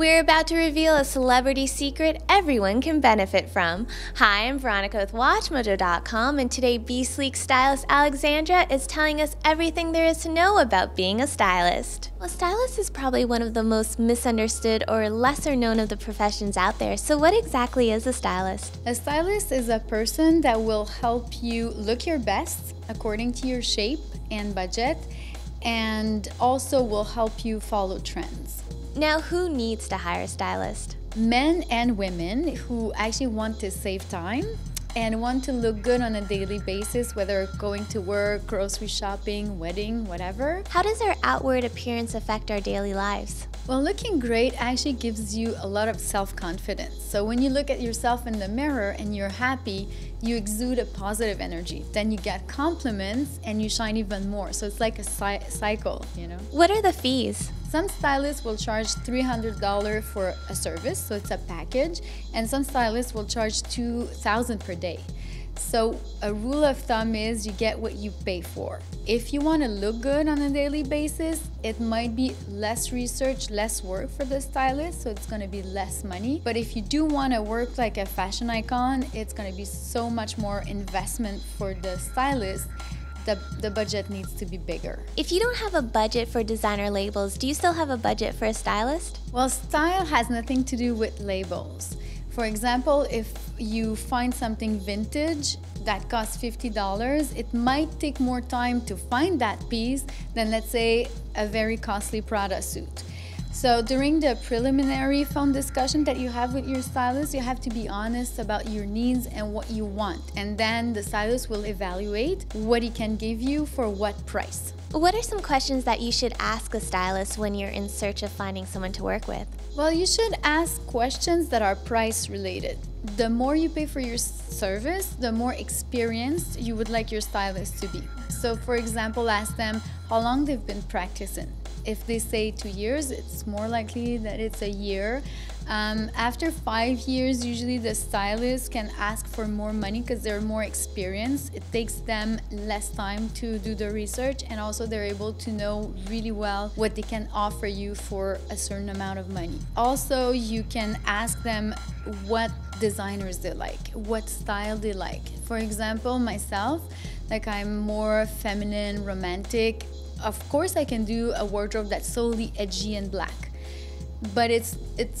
We're about to reveal a celebrity secret everyone can benefit from. Hi, I'm Veronica with WatchMojo.com, and today Be Sleek stylist Alexandra is telling us everything there is to know about being a stylist. Well, stylist is probably one of the most misunderstood or lesser known of the professions out there, so what exactly is a stylist? A stylist is a person that will help you look your best according to your shape and budget, and also will help you follow trends. Now, who needs to hire a stylist? Men and women who actually want to save time and want to look good on a daily basis, whether going to work, grocery shopping, wedding, whatever. How does our outward appearance affect our daily lives? Well, looking great actually gives you a lot of self-confidence. So when you look at yourself in the mirror and you're happy, you exude a positive energy. Then you get compliments and you shine even more. So it's like a cycle, you know? What are the fees? Some stylists will charge $300 for a service, so it's a package, and some stylists will charge $2,000 per day. So a rule of thumb is you get what you pay for. If you want to look good on a daily basis, it might be less research, less work for the stylist, so it's going to be less money. But if you do want to work like a fashion icon, it's going to be so much more investment for the stylist. The budget needs to be bigger. If you don't have a budget for designer labels, do you still have a budget for a stylist? Well, style has nothing to do with labels. For example, if you find something vintage that costs $50, it might take more time to find that piece than, let's say, a very costly Prada suit. So during the preliminary phone discussion that you have with your stylist, you have to be honest about your needs and what you want. And then the stylist will evaluate what he can give you for what price. What are some questions that you should ask a stylist when you're in search of finding someone to work with? Well, you should ask questions that are price related. The more you pay for your service, the more experienced you would like your stylist to be. So for example, ask them how long they've been practicing. If they say 2 years, it's more likely that it's a year. After 5 years, usually the stylist can ask for more money because they're more experienced. It takes them less time to do the research, and also they're able to know really well what they can offer you for a certain amount of money. Also, you can ask them what designers they like, what style they like. For example, myself, like I'm more feminine, romantic. Of course, I can do a wardrobe that's solely edgy and black, but it's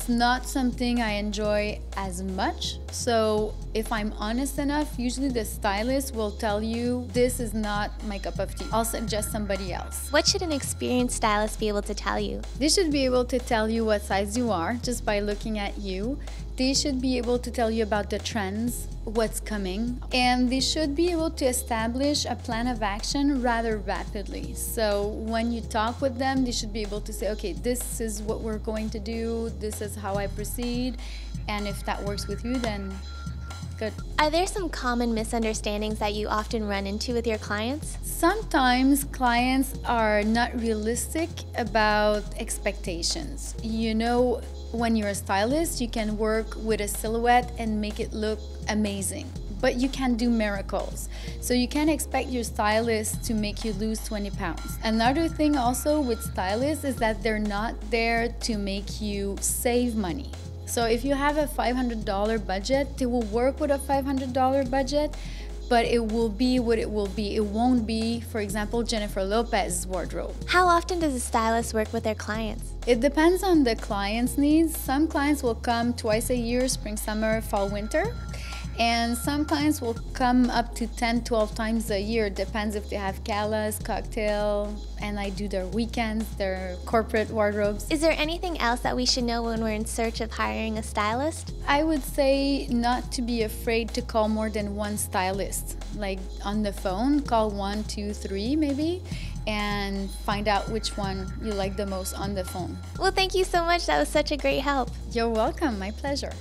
not something I enjoy as much. So if I'm honest enough, usually the stylist will tell you, this is not my cup of tea. I'll suggest somebody else. What should an experienced stylist be able to tell you? They should be able to tell you what size you are just by looking at you. They should be able to tell you about the trends, what's coming, and they should be able to establish a plan of action rather rapidly. So when you talk with them, they should be able to say, okay, this is what we're going to do, this is how I proceed, and if that works with you, then good. Are there some common misunderstandings that you often run into with your clients? Sometimes clients are not realistic about expectations. You know, when you're a stylist, you can work with a silhouette and make it look amazing, but you can't do miracles. So you can't expect your stylist to make you lose 20 pounds. Another thing also with stylists is that they're not there to make you save money. So if you have a $500 budget, they will work with a $500 budget, but it will be what it will be. It won't be, for example, Jennifer Lopez's wardrobe. How often does a stylist work with their clients? It depends on the client's needs. Some clients will come twice a year, spring, summer, fall, winter. And some clients will come up to 10, 12 times a year. Depends if they have galas, cocktail, and I do their weekends, their corporate wardrobes. Is there anything else that we should know when we're in search of hiring a stylist? I would say not to be afraid to call more than one stylist. Like on the phone, call 1, 2, 3 maybe, and find out which one you like the most on the phone. Well, thank you so much. That was such a great help. You're welcome. My pleasure.